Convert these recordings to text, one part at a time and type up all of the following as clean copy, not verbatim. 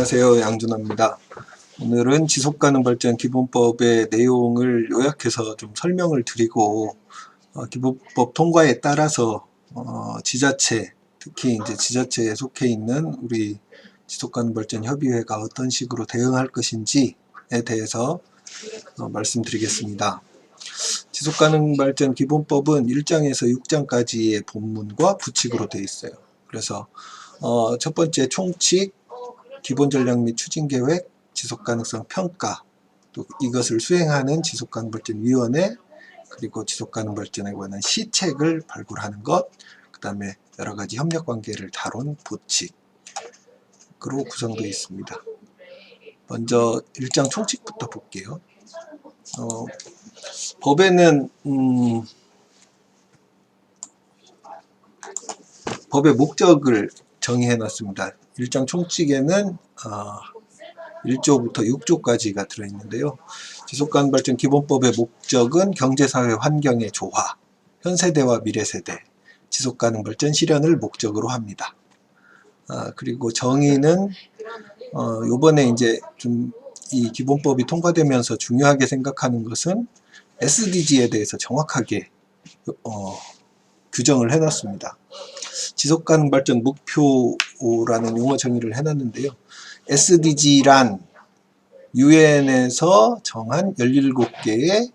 안녕하세요. 양준하입니다. 오늘은 지속가능발전 기본법의 내용을 요약해서 좀 설명을 드리고 기본법 통과에 따라서 지자체, 특히 이제 지자체에 속해 있는 우리 지속가능발전협의회가 어떤 식으로 대응할 것인지에 대해서 말씀드리겠습니다. 지속가능발전 기본법은 1장에서 6장까지의 본문과 부칙으로 되어 있어요. 그래서 첫 번째 총칙, 기본전략 및 추진계획, 지속가능성 평가, 또 이것을 수행하는 지속가능발전위원회, 그리고 지속가능발전에 관한 시책을 발굴하는 것, 그 다음에 여러가지 협력관계를 다룬 부칙으로 구성되어 있습니다. 먼저 1장 총칙부터 볼게요. 법에는 법의 목적을 정의해 놨습니다. 1장 총칙에는 1조부터 6조까지가 들어있는데요. 지속가능발전 기본법의 목적은 경제사회 환경의 조화, 현세대와 미래세대, 지속가능발전 실현을 목적으로 합니다. 그리고 정의는 요번에 이제 좀 이 기본법이 통과되면서 중요하게 생각하는 것은 SDG에 대해서 정확하게 규정을 해놨습니다. 지속가능발전 목표라는 용어 정의를 해놨는데요. SDG란 UN에서 정한 17개의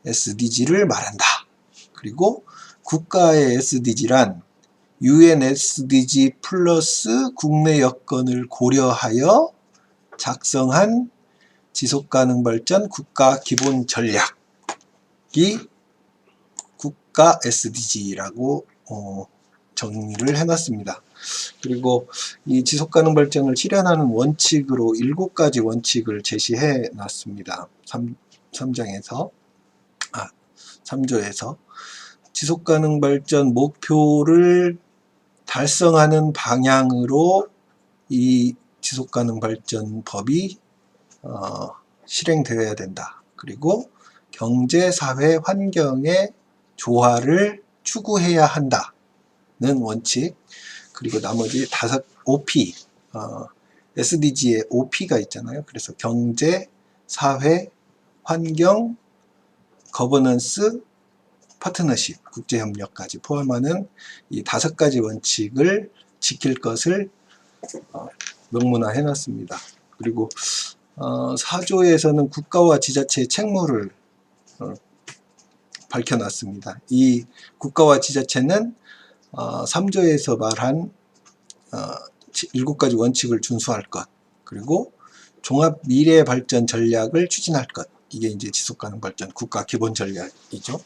SDG를 말한다. 그리고 국가의 SDG란 UN SDG 플러스 국내 여건을 고려하여 작성한 지속가능발전 국가 기본 전략이 국가 SDG라고 정의를 해놨습니다. 그리고 이 지속가능발전을 실현하는 원칙으로 7가지 원칙을 제시해 놨습니다. 3조에서 지속가능발전 목표를 달성하는 방향으로 이 지속가능발전법이 실행되어야 된다. 그리고 경제, 사회, 환경의 조화를 추구해야 한다는 원칙, 그리고 나머지 5P, SDG에 5P가 있잖아요. 그래서 경제, 사회, 환경, 거버넌스, 파트너십, 국제협력까지 포함하는 이 5가지 원칙을 지킬 것을 명문화해 놨습니다. 그리고 4조에서는 국가와 지자체의 책무를 밝혀놨습니다. 이 국가와 지자체는 3조에서 말한 7가지 원칙을 준수할 것, 그리고 종합 미래 발전 전략을 추진할 것, 이게 이제 지속가능발전 국가 기본 전략이죠.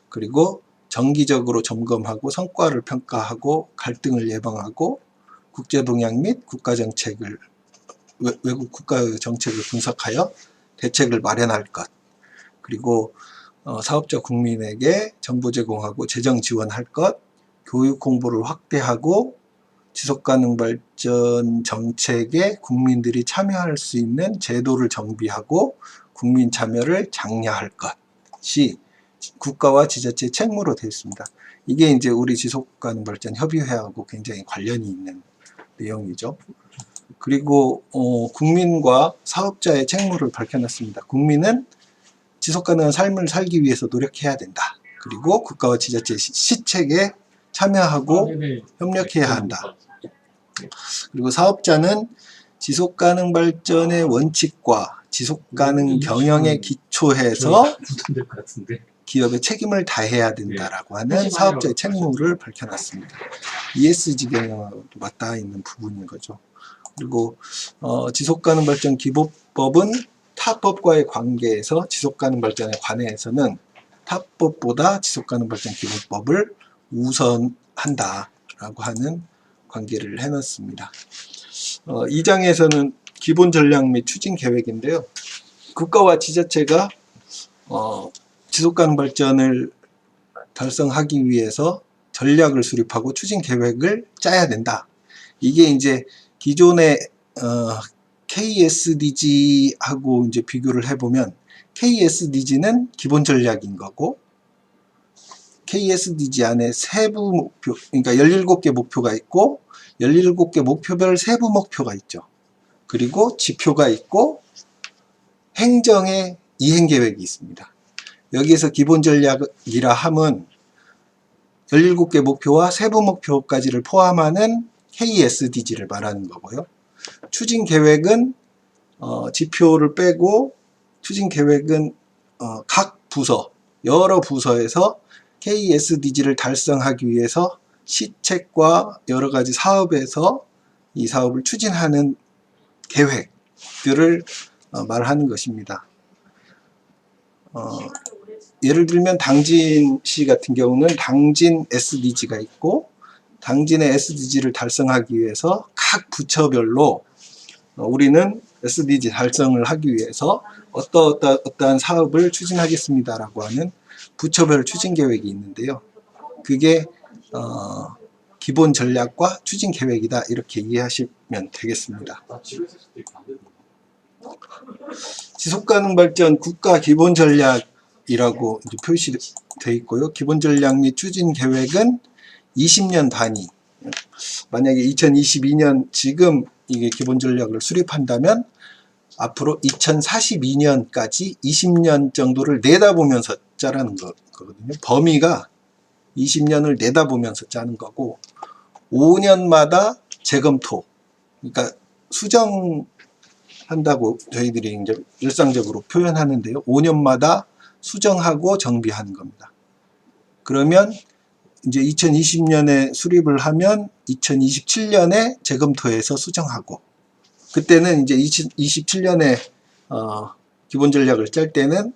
그리고 정기적으로 점검하고 성과를 평가하고 갈등을 예방하고 국제 동향 및 국가 정책을 외국 국가의 정책을 분석하여 대책을 마련할 것, 그리고 사업자 국민에게 정보 제공하고 재정 지원할 것, 교육 홍보를 확대하고 지속가능발전 정책에 국민들이 참여할 수 있는 제도를 정비하고 국민 참여를 장려할 것이 국가와 지자체의 책무로 되어 있습니다. 이게 이제 우리 지속가능발전 협의회하고 굉장히 관련이 있는 내용이죠. 그리고 국민과 사업자의 책무를 밝혀놨습니다. 국민은 지속가능한 삶을 살기 위해서 노력해야 된다. 그리고 국가와 지자체의 시책에 참여하고 협력해야 한다. 그리고 사업자는 지속가능 발전의 원칙과 지속가능 경영에 기초해서 기업의 책임을 다해야 된다라고 하는 사업자의 책무를 밝혀놨습니다. ESG 경영하고 맞닿아 있는 부분인 거죠. 그리고 지속가능 발전 기본법은 타법과의 관계에서 지속가능 발전에 관해서는 타법보다 지속가능 발전 기본법을 우선한다라고 하는 관계를 해놨습니다. 2장에서는 기본 전략 및 추진 계획인데요. 국가와 지자체가 지속가능 발전을 달성하기 위해서 전략을 수립하고 추진 계획을 짜야 된다. 이게 이제 기존의 KSDG하고 이제 비교를 해보면 KSDG는 기본 전략인 거고 KSDG 안에 세부 목표, 그러니까 17개 목표가 있고 17개 목표별 세부 목표가 있죠. 그리고 지표가 있고 행정의 이행계획이 있습니다. 여기에서 기본전략이라 함은 17개 목표와 세부 목표까지를 포함하는 KSDG를 말하는 거고요. 추진계획은 지표를 빼고 추진계획은 각 부서, 여러 부서에서 KSDG를 달성하기 위해서 시책과 여러 가지 사업에서 이 사업을 추진하는 계획들을 말하는 것입니다. 예를 들면 당진시 같은 경우는 당진 SDG가 있고, 당진의 SDG를 달성하기 위해서 각 부처별로 우리는 SDG 달성을 하기 위해서 어떠한 사업을 추진하겠습니다라고 하는 부처별 추진 계획이 있는데요. 그게 기본 전략과 추진 계획이다, 이렇게 이해하시면 되겠습니다. 지속가능 발전 국가 기본 전략이라고 표시되어 있고요. 기본 전략 및 추진 계획은 20년 단위. 만약에 2022년 지금 이게 기본 전략을 수립한다면 앞으로 2042년까지 20년 정도를 내다보면서 짜라는 거거든요. 범위가 20년을 내다보면서 짜는 거고, 5년마다 재검토, 그러니까 수정한다고 저희들이 이제 일상적으로 표현하는데요. 5년마다 수정하고 정비하는 겁니다. 그러면 이제 2020년에 수립을 하면 2027년에 재검토해서 수정하고, 그때는 이제 2027년에 기본 전략을 짤 때는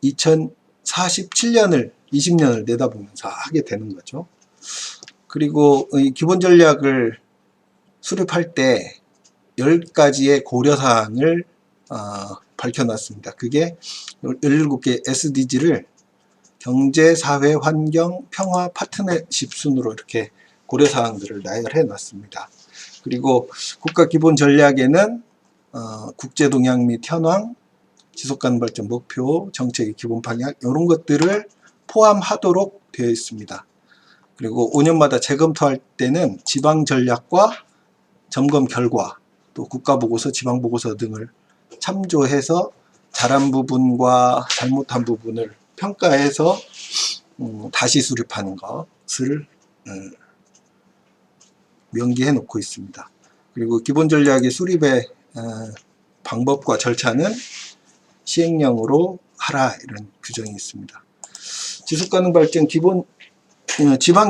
2047년을 20년을 내다보면서 하게 되는 거죠. 그리고 이 기본 전략을 수립할 때 10가지의 고려사항을 밝혀놨습니다. 그게 17개 SDG를 경제, 사회, 환경, 평화, 파트너십 순으로 이렇게 고려사항들을 나열해 놨습니다. 그리고 국가 기본 전략에는 국제 동향 및 현황, 지속가능 발전 목표, 정책의 기본 방향, 이런 것들을 포함하도록 되어 있습니다. 그리고 5년마다 재검토할 때는 지방 전략과 점검 결과, 또 국가보고서, 지방보고서 등을 참조해서 잘한 부분과 잘못한 부분을 평가해서 다시 수립하는 것을 명기해 놓고 있습니다. 그리고 기본 전략의 수립의 방법과 절차는 시행령으로 하라, 이런 규정이 있습니다. 지속가능 발전 지방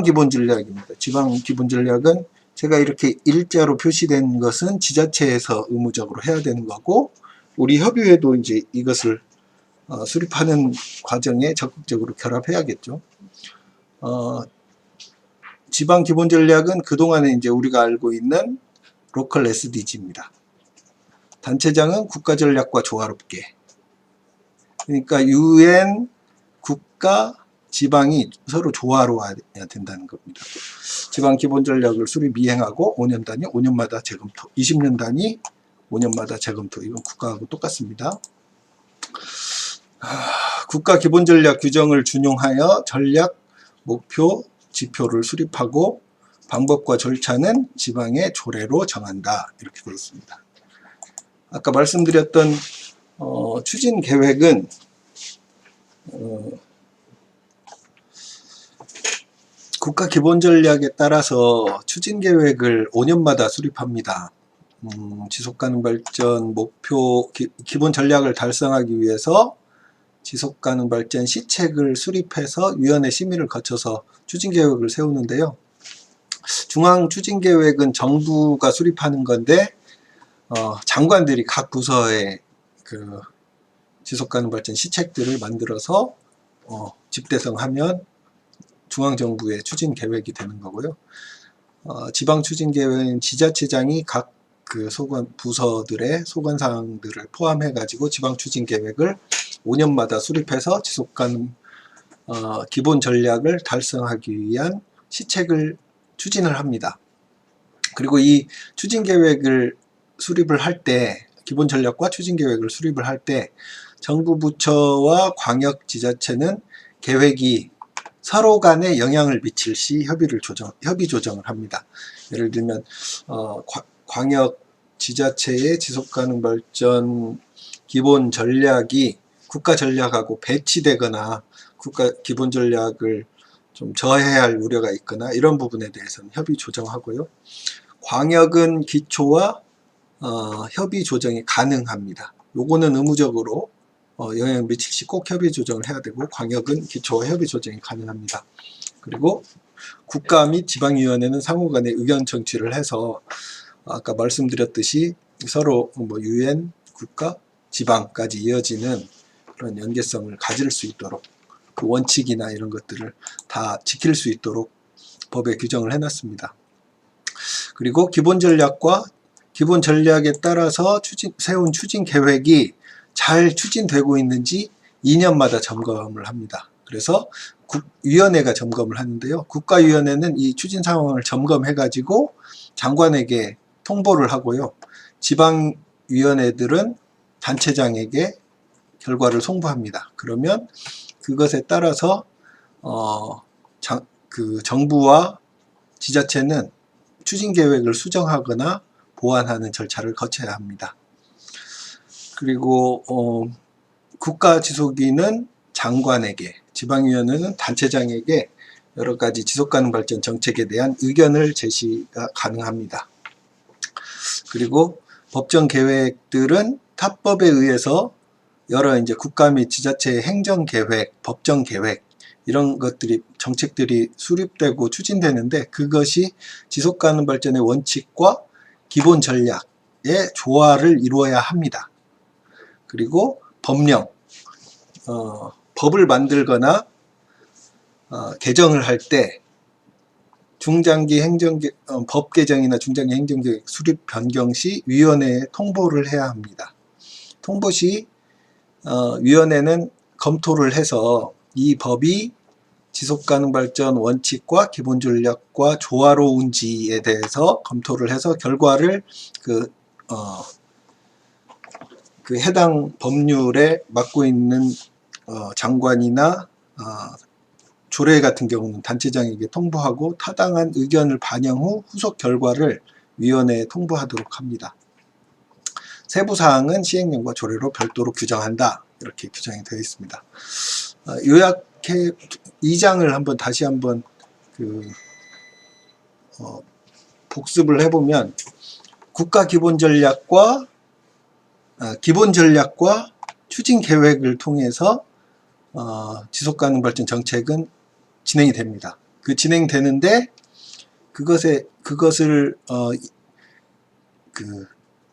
기본 전략입니다. 지방 기본 전략은 제가 이렇게 일자로 표시된 것은 지자체에서 의무적으로 해야 되는 거고, 우리 협의회도 이제 이것을 수립하는 과정에 적극적으로 결합해야겠죠. 지방 기본 전략은 그동안에 이제 우리가 알고 있는 로컬 SDG입니다. 단체장은 국가 전략과 조화롭게. 그러니까 UN, 국가, 지방이 서로 조화로워야 된다는 겁니다. 지방 기본 전략을 수립 이행하고 5년 단위, 5년마다 재검토, 20년 단위, 5년마다 재검토. 이건 국가하고 똑같습니다. 국가 기본 전략 규정을 준용하여 전략, 목표, 지표를 수립하고 방법과 절차는 지방의 조례로 정한다, 이렇게 되어 있습니다. 아까 말씀드렸던 추진 계획은 국가 기본 전략에 따라서 추진 계획을 5년마다 수립합니다. 지속가능 발전 목표 기본 전략을 달성하기 위해서 지속가능 발전 시책을 수립해서 위원회 심의를 거쳐서 추진계획을 세우는데요. 중앙 추진계획은 정부가 수립하는 건데 장관들이 각 부서에 그 지속가능 발전 시책들을 만들어서 집대성하면 중앙정부의 추진계획이 되는 거고요. 지방 추진계획은 지자체장이 각 그 부서들의 소관사항들을 포함해 가지고 지방 추진계획을 5년마다 수립해서 지속가능 기본 전략을 달성하기 위한 시책을 추진을 합니다. 그리고 이 추진계획을 수립을 할 때, 기본 전략과 추진계획을 수립을 할 때 정부 부처와 광역 지자체는 계획이 서로 간에 영향을 미칠 시 협의 조정을 합니다. 예를 들면 광역 지자체의 지속가능 발전 기본 전략이 국가 전략하고 배치되거나 국가 기본 전략을 좀 저해해야 할 우려가 있거나 이런 부분에 대해서는 협의 조정하고요. 광역은 기초와 협의 조정이 가능합니다. 요거는 의무적으로 영향을 미칠 시 꼭 협의 조정을 해야 되고, 광역은 기초와 협의 조정이 가능합니다. 그리고 국가 및 지방위원회는 상호간에 의견 청취를 해서 아까 말씀드렸듯이 서로 유엔, 국가, 지방까지 이어지는 그런 연계성을 가질 수 있도록, 그 원칙이나 이런 것들을 다 지킬 수 있도록 법에 규정을 해놨습니다. 그리고 기본 전략에 따라서 세운 추진 계획이 잘 추진되고 있는지 2년마다 점검을 합니다. 그래서 위원회가 점검을 하는데요. 국가위원회는 이 추진 상황을 점검해 가지고 장관에게 통보를 하고요. 지방위원회들은 단체장에게 결과를 송부합니다. 그러면 그것에 따라서 정부와 지자체는 추진 계획을 수정하거나 보완하는 절차를 거쳐야 합니다. 그리고 국가 지속위는 장관에게, 지방위원회는 단체장에게 여러 가지 지속가능 발전 정책에 대한 의견을 제시가 가능합니다. 그리고 법정 계획들은 타법에 의해서 여러 이제 국가 및 지자체의 행정 계획, 법정 계획 이런 것들이, 정책들이 수립되고 추진되는데, 그것이 지속가능 발전의 원칙과 기본 전략의 조화를 이루어야 합니다. 그리고 법령, 법을 만들거나 개정을 할 때 중장기 법 개정이나 중장기 행정계획 수립 변경 시 위원회에 통보를 해야 합니다. 통보 시 위원회는 검토를 해서 이 법이 지속가능 발전 원칙과 기본 전략과 조화로운지에 대해서 검토를 해서 결과를 그 해당 법률에 맡고 있는 장관이나 조례 같은 경우는 단체장에게 통보하고, 타당한 의견을 반영 후 후속 결과를 위원회에 통보하도록 합니다. 세부 사항은 시행령과 조례로 별도로 규정한다, 이렇게 규정이 되어 있습니다. 요약해 2장을 다시 한번 복습을 해보면, 국가 기본 전략과 추진 계획을 통해서 지속가능 발전 정책은 진행이 됩니다. 진행되는데, 그것을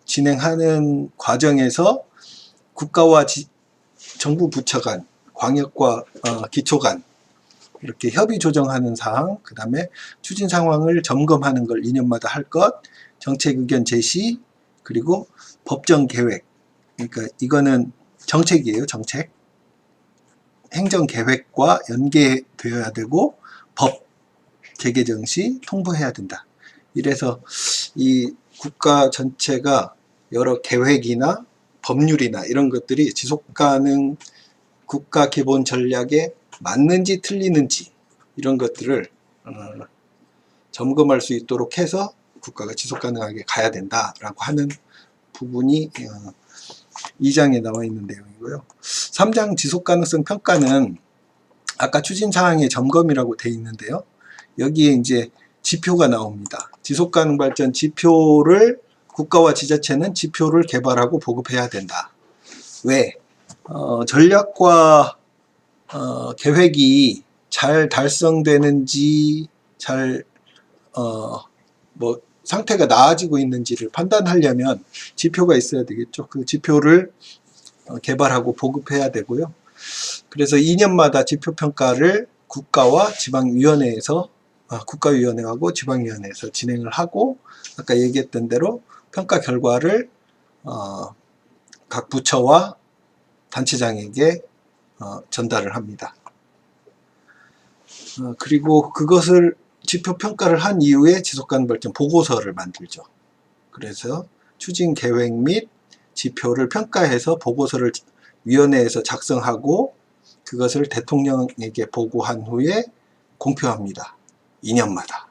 진행하는 과정에서 국가와 정부 부처 간, 광역과 기초 간 이렇게 협의 조정하는 사항, 그 다음에 추진 상황을 점검하는 걸 2년마다 할 것, 정책 의견 제시, 그리고 법정 계획. 그러니까 이거는 정책이에요, 정책. 행정 계획과 연계되어야 되고, 법 개개정 시 통보해야 된다. 이래서 이 국가 전체가 여러 계획이나 법률이나 이런 것들이 지속가능 국가 기본 전략에 맞는지 틀리는지 이런 것들을 점검할 수 있도록 해서 국가가 지속가능하게 가야 된다라고 하는 부분이 2장에 나와 있는 내용이고요. 3장 지속가능성 평가는 아까 추진사항의 점검이라고 되어 있는데요. 여기에 이제 지표가 나옵니다. 지속가능 발전 지표를 국가와 지자체는 지표를 개발하고 보급해야 된다. 왜? 전략과 계획이 잘 달성되는지, 상태가 나아지고 있는지를 판단하려면 지표가 있어야 되겠죠. 그 지표를 개발하고 보급해야 되고요. 그래서 2년마다 지표평가를 국가와 지방위원회에서, 국가위원회하고 지방위원회에서 진행을 하고, 아까 얘기했던 대로 평가 결과를 각 부처와 단체장에게 전달을 합니다. 그리고 그것을 지표 평가를 한 이후에 지속가능 발전 보고서를 만들죠. 그래서 추진 계획 및 지표를 평가해서 보고서를 위원회에서 작성하고, 그것을 대통령에게 보고한 후에 공표합니다. 2년마다.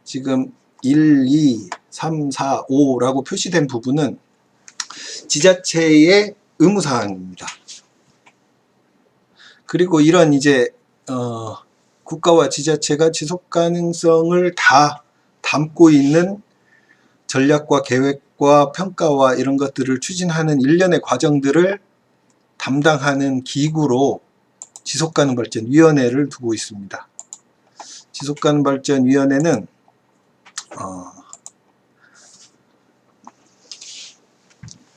지금 1, 2, 3, 4, 5라고 표시된 부분은 지자체의 의무사항입니다. 그리고 이런 이제 국가와 지자체가 지속가능성을 다 담고 있는 전략과 계획과 평가와 이런 것들을 추진하는 일련의 과정들을 담당하는 기구로 지속가능발전위원회를 두고 있습니다. 지속가능발전위원회는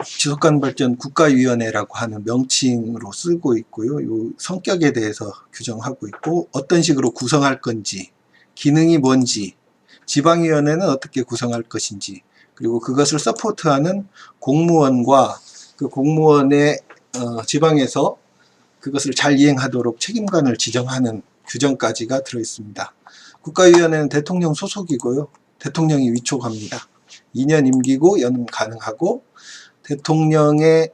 지속가능발전 국가위원회라고 하는 명칭으로 쓰고 있고요. 요 성격에 대해서 규정하고 있고, 어떤 식으로 구성할 건지, 기능이 뭔지, 지방위원회는 어떻게 구성할 것인지, 그리고 그것을 서포트하는 공무원과 그 공무원의 지방에서 그것을 잘 이행하도록 책임관을 지정하는 규정까지가 들어있습니다. 국가위원회는 대통령 소속이고요. 대통령이 위촉합니다. 2년 임기고 연임 가능하고, 대통령의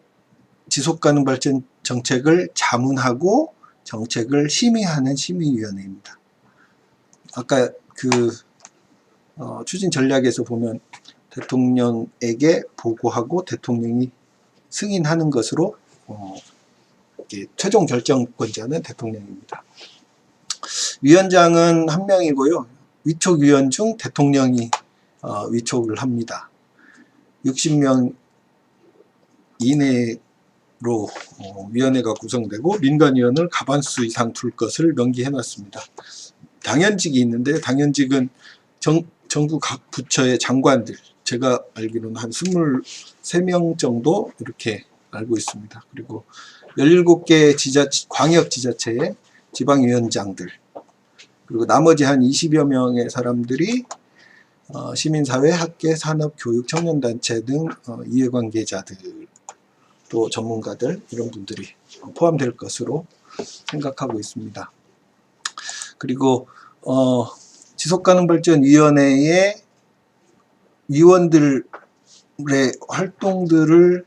지속가능발전 정책을 자문하고 정책을 심의하는 심의위원회입니다. 아까 그 추진 전략에서 보면 대통령에게 보고하고 대통령이 승인하는 것으로 최종 결정권자는 대통령입니다. 위원장은 한 명이고요. 위촉위원 중 대통령이 위촉을 합니다. 60명 이내로 위원회가 구성되고 민간위원을 과반수 이상 둘 것을 명기해 놨습니다. 당연직이 있는데 당연직은 정부 각 부처의 장관들, 제가 알기로는 한 23명 정도 이렇게 알고 있습니다. 그리고 17개 광역지자체의 지방위원장들, 그리고 나머지 한 20여 명의 사람들이 시민사회, 학계, 산업, 교육, 청년단체 등 이해관계자들, 또 전문가들, 이런 분들이 포함될 것으로 생각하고 있습니다. 그리고 지속가능발전위원회의 위원들의 활동들을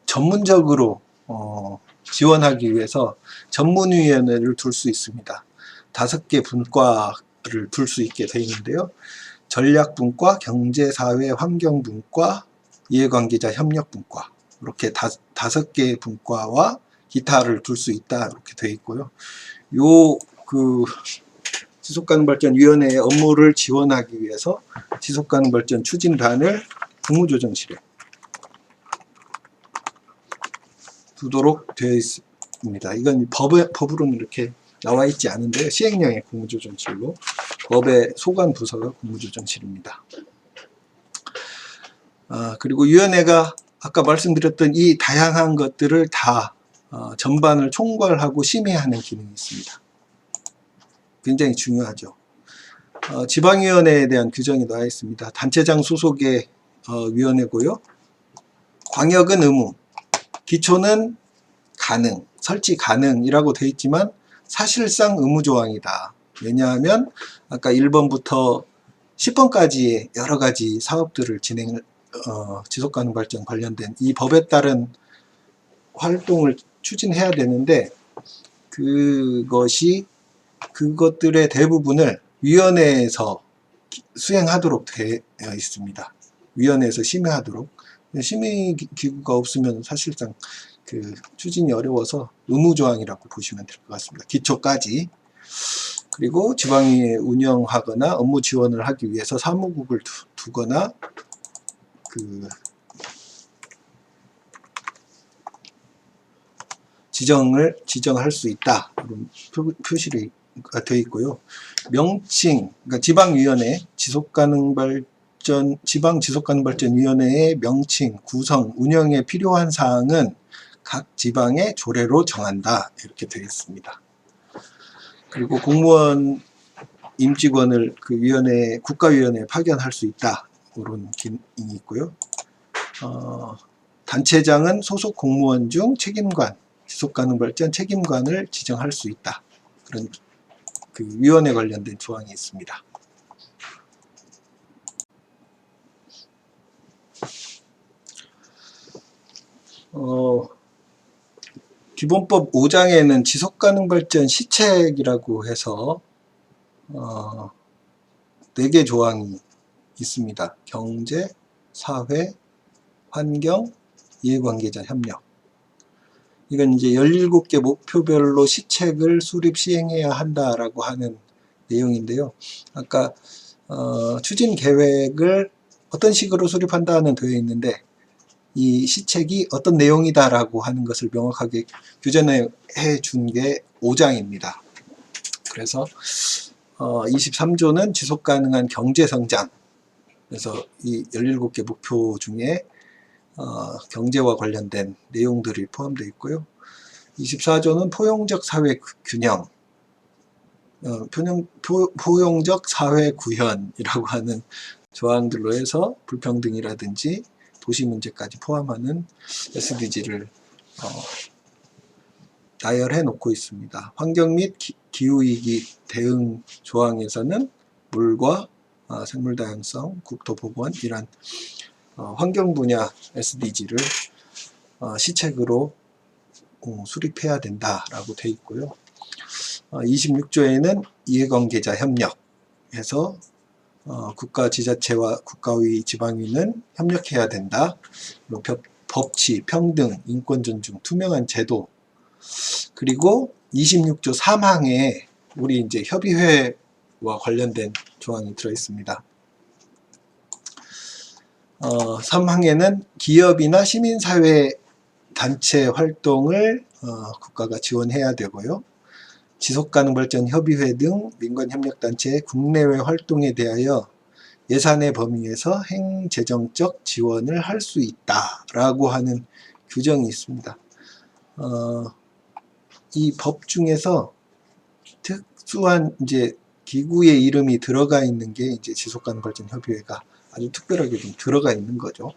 전문적으로 지원하기 위해서 전문위원회를 둘 수 있습니다. 5개 분과를 둘 수 있게 되어 있는데요. 전략분과, 경제사회, 환경분과, 이해관계자 협력분과, 이렇게 5개의 분과와 기타를 둘 수 있다, 이렇게 되어 있고요. 지속가능발전위원회의 업무를 지원하기 위해서 지속가능발전 추진단을 국무조정실에 두도록 되어 있습니다. 이건 법으로는 이렇게 나와 있지 않은데요. 시행령의 국무조정실로, 법의 소관 부서가 국무조정실입니다. 그리고 위원회가 아까 말씀드렸던 이 다양한 것들을 다 전반을 총괄하고 심의하는 기능이 있습니다. 굉장히 중요하죠. 지방위원회에 대한 규정이 나와 있습니다. 단체장 소속의 위원회고요. 광역은 의무, 기초는 가능, 설치 가능이라고 되어 있지만 사실상 의무조항이다. 왜냐하면 아까 1번부터 10번까지의 여러 가지 사업들을 지속가능발전 관련된 이 법에 따른 활동을 추진해야 되는데, 그것들의 대부분을 위원회에서 수행하도록 되어 있습니다. 위원회에서 심의하도록. 심의기구가 없으면 사실상 그 추진이 어려워서 의무조항이라고 보시면 될 것 같습니다. 기초까지. 그리고 지방위에 운영하거나 업무 지원을 하기 위해서 사무국을 두거나 지정할 수 있다, 이런 표시가 되어 있고요. 명칭, 그러니까 지방위원회, 지방지속가능발전위원회의 명칭, 구성, 운영에 필요한 사항은 각 지방의 조례로 정한다, 이렇게 되어 있습니다. 그리고 공무원 임직원을 그 국가위원회에 파견할 수 있다, 이런 기능이 있고요. 단체장은 소속 공무원 중 책임관, 지속가능발전 책임관을 지정할 수 있다, 그런 그 위원회 관련된 조항이 있습니다. 기본법 5장에는 지속가능발전 시책이라고 해서 4개 조항이 있습니다. 경제, 사회, 환경, 이해관계자 협력. 이건 이제 17개 목표별로 시책을 수립 시행해야 한다라고 하는 내용인데요. 아까 추진 계획을 어떤 식으로 수립한다는 되어 있는데, 이 시책이 어떤 내용이다라고 하는 것을 명확하게 규정해 준 게 5장입니다. 그래서 23조는 지속 가능한 경제 성장. 그래서 이 17개 목표 중에 경제와 관련된 내용들이 포함되어 있고요. 24조는 포용적 사회 균형, 포용적 사회 구현이라고 하는 조항들로 해서 불평등이라든지 도시 문제까지 포함하는 SDG를 나열해 놓고 있습니다. 환경 및 기후위기 대응 조항에서는 물과 생물 다양성, 국토 보건 이란 환경 분야 SDG를 시책으로 수립해야 된다라고 되어 있고요. 26조에는 이해관계자 협력해서 국가 지자체와 국가의 지방위는 협력해야 된다. 법치, 평등, 인권 존중, 투명한 제도. 그리고 26조 3항에 우리 이제 협의회와 관련된 조항이 들어 있습니다. 3항에는 기업이나 시민사회 단체 활동을 국가가 지원해야 되고요. 지속가능발전협의회 등 민간협력단체의 국내외 활동에 대하여 예산의 범위에서 행재정적 지원을 할 수 있다라고 하는 규정이 있습니다. 이 법 중에서 특수한 이제 기구의 이름이 들어가 있는 게 이제 지속가능발전협의회가 아주 특별하게 좀 들어가 있는 거죠.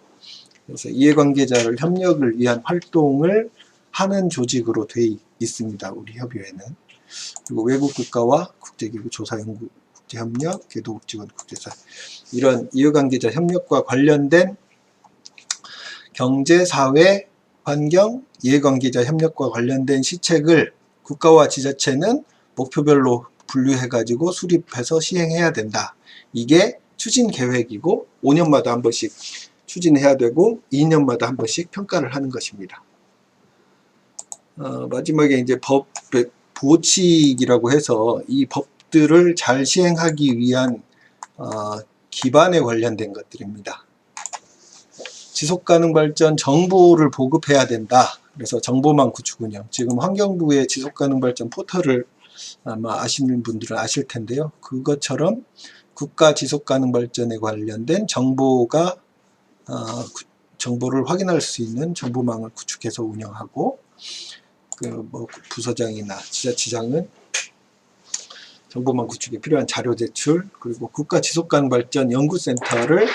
그래서 이해관계자를 협력을 위한 활동을 하는 조직으로 되어 있습니다. 우리 협의회는. 그리고 외국 국가와 국제기구 조사연구, 국제협력, 궤도국지원, 국제사 이런 이해관계자 협력과 관련된 경제, 사회, 환경, 이해관계자 협력과 관련된 시책을 국가와 지자체는 목표별로 분류해가지고 수립해서 시행해야 된다. 이게 추진계획이고 5년마다 한 번씩 추진해야 되고 2년마다 한 번씩 평가를 하는 것입니다. 마지막에 이제 법 보칙이라고 해서 이 법들을 잘 시행하기 위한 기반에 관련된 것들입니다. 지속가능발전 정보를 보급해야 된다. 그래서 정보망 구축 운영. 지금 환경부의 지속가능발전 포털을 아마 아시는 분들은 아실 텐데요. 그것처럼 국가 지속가능발전에 관련된 정보가 정보를 확인할 수 있는 정보망을 구축해서 운영하고, 뭐 부서장이나 지자체장은 정보망 구축에 필요한 자료 제출, 그리고 국가 지속가능발전 연구센터를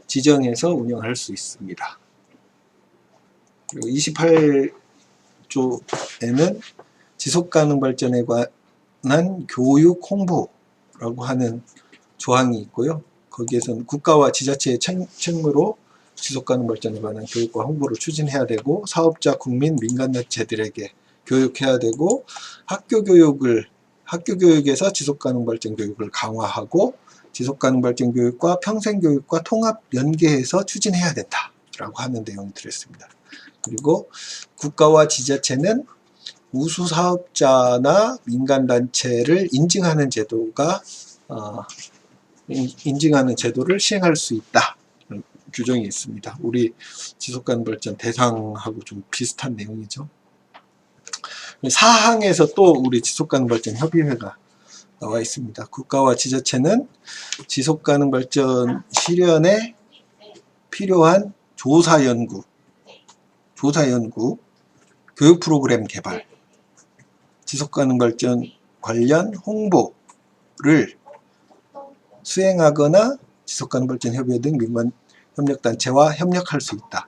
지정해서 운영할 수 있습니다. 그리고 28조에는 지속가능발전에 관한 교육 홍보라고 하는 조항이 있고요. 거기에서는 국가와 지자체의 책무로 지속가능발전에 관한 교육과 홍보를 추진해야 되고, 사업자, 국민, 민간단체들에게 교육해야 되고, 학교 교육에서 지속가능발전 교육을 강화하고, 지속가능발전 교육과 평생교육과 통합 연계해서 추진해야 된다라고 하는 내용이 들어있습니다. 그리고 국가와 지자체는 우수사업자나 민간단체를 인증하는 제도를 시행할 수 있다. 규정이 있습니다. 우리 지속가능발전 대상하고 좀 비슷한 내용이죠. 사항에서 또 우리 지속가능발전 협의회가 나와 있습니다. 국가와 지자체는 지속가능발전 실현에 필요한 조사연구, 교육 프로그램 개발, 지속가능발전 관련 홍보를 수행하거나 지속가능발전협의회 등 민간협력단체와 협력할 수 있다.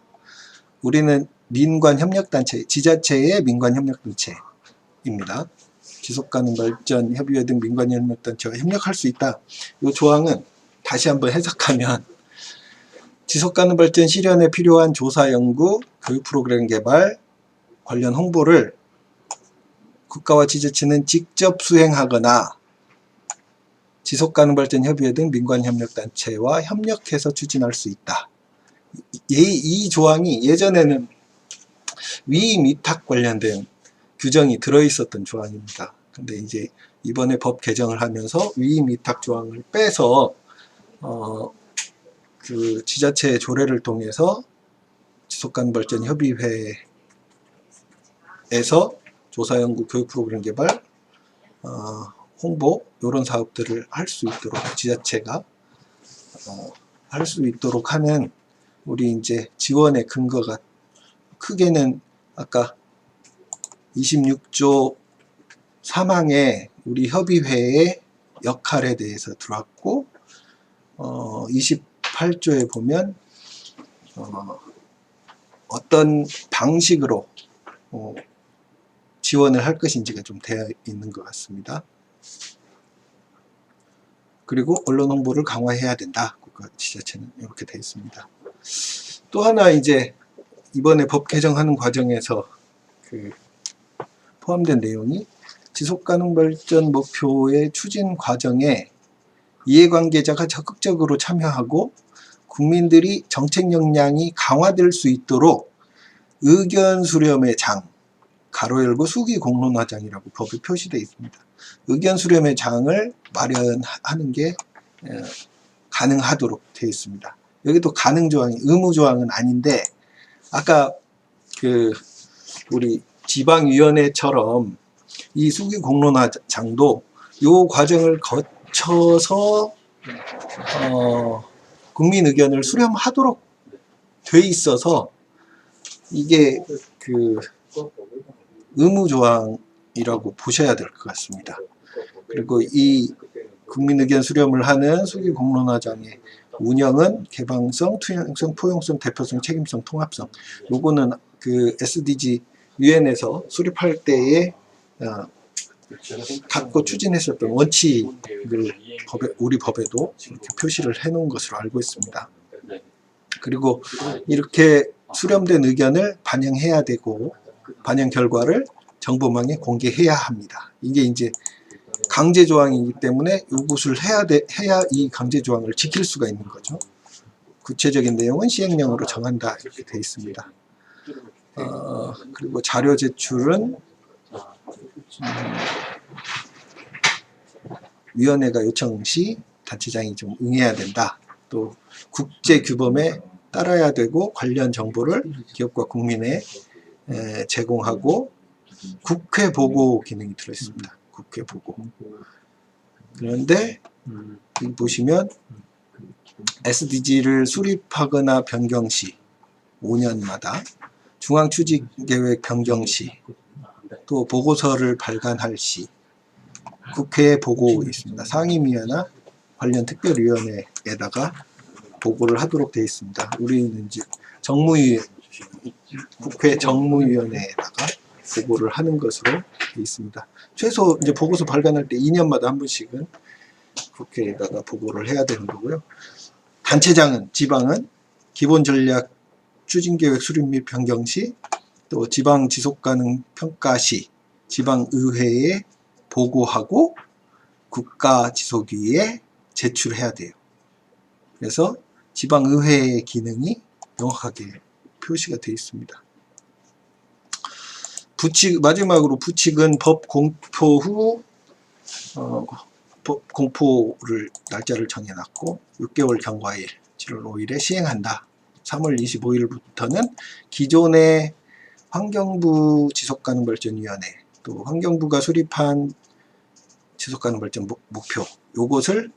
우리는 민간협력단체, 지자체의 민간협력단체입니다. 지속가능발전협의회 등 민간협력단체와 협력할 수 있다. 이 조항은 다시 한번 해석하면 지속가능발전 실현에 필요한 조사, 연구, 교육 프로그램 개발, 관련 홍보를 국가와 지자체는 직접 수행하거나 지속가능발전협의회 등 민관협력단체와 협력해서 추진할 수 있다. 이 조항이 예전에는 위임위탁 관련된 규정이 들어있었던 조항입니다. 근데 이제 이번에 법 개정을 하면서 위임위탁 조항을 빼서 그 지자체의 조례를 통해서 지속가능발전협의회에서 조사연구 교육 프로그램 개발, 홍보 이런 사업들을 할 수 있도록 지자체가 할 수 있도록 하는 우리 이제 지원의 근거가 크게는 아까 26조 3항에 우리 협의회의 역할에 대해서 들어왔고 28조에 보면 어떤 방식으로 지원을 할 것인지가 좀 되어 있는 것 같습니다. 그리고 언론 홍보를 강화해야 된다. 국가 지자체는 이렇게 되어 있습니다. 또 하나 이제 이번에 법 개정하는 과정에서 포함된 내용이 지속가능발전 목표의 추진 과정에 이해관계자가 적극적으로 참여하고 국민들이 정책 역량이 강화될 수 있도록 의견 수렴의 장, 가로 열고 수기 공론화장이라고 법에 표시되어 있습니다. 의견 수렴의 장을 마련하는 게 가능하도록 되어 있습니다. 여기도 가능 조항이 의무 조항은 아닌데 아까 우리 지방위원회처럼 이 수기 공론화장도 이 과정을 거쳐서 국민 의견을 수렴하도록 돼 있어서 이게 의무 조항이라고 보셔야 될 것 같습니다. 그리고 이 국민 의견 수렴을 하는 수기 공론화장의 운영은 개방성, 투명성, 포용성, 대표성, 책임성, 통합성. 요거는 SDG 유엔에서 수립할 때에 갖고 추진했었던 원칙을 우리 법에도 이렇게 표시를 해놓은 것으로 알고 있습니다. 그리고 이렇게 수렴된 의견을 반영해야 되고 반영 결과를 정보망에 공개해야 합니다. 이게 이제 강제 조항이기 때문에 이것을 해야 이 강제 조항을 지킬 수가 있는 거죠. 구체적인 내용은 시행령으로 정한다 이렇게 되어 있습니다. 그리고 자료 제출은 위원회가 요청 시 단체장이 좀 응해야 된다. 또 국제 규범에 따라야 되고 관련 정보를 기업과 국민에 제공하고 국회 보고 기능이 들어있습니다. 국회 보고. 그런데 여기 보시면 SDG를 수립하거나 변경 시 5년마다 중앙추진계획 변경 시 또 보고서를 발간할 시 국회에 보고 있습니다. 상임위나 관련 특별위원회에다가 보고를 하도록 되어 있습니다. 우리는 이제 국회 정무위원회에다가 보고를 하는 것으로 되어 있습니다. 최소 이제 보고서 발간할 때 2년마다 한 번씩은 국회에다가 보고를 해야 되는 거고요. 단체장은 지방은 기본 전략 추진계획 수립 및 변경 시 또 지방 지속가능 평가 시 지방의회에 보고하고 국가지속위에 제출해야 돼요. 그래서 지방의회의 기능이 명확하게 표시가 되어 있습니다. 마지막으로 부칙은 법 공포 후 법 공포를 날짜를 정해놨고 6개월 경과일 7월 5일에 시행한다. 3월 25일부터는 기존의 환경부 지속가능발전위원회 또 환경부가 수립한 지속가능발전 목표 요것을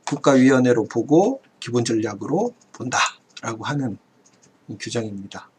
국가위원회로 보고 기본전략으로 본다라고 하는 규정입니다.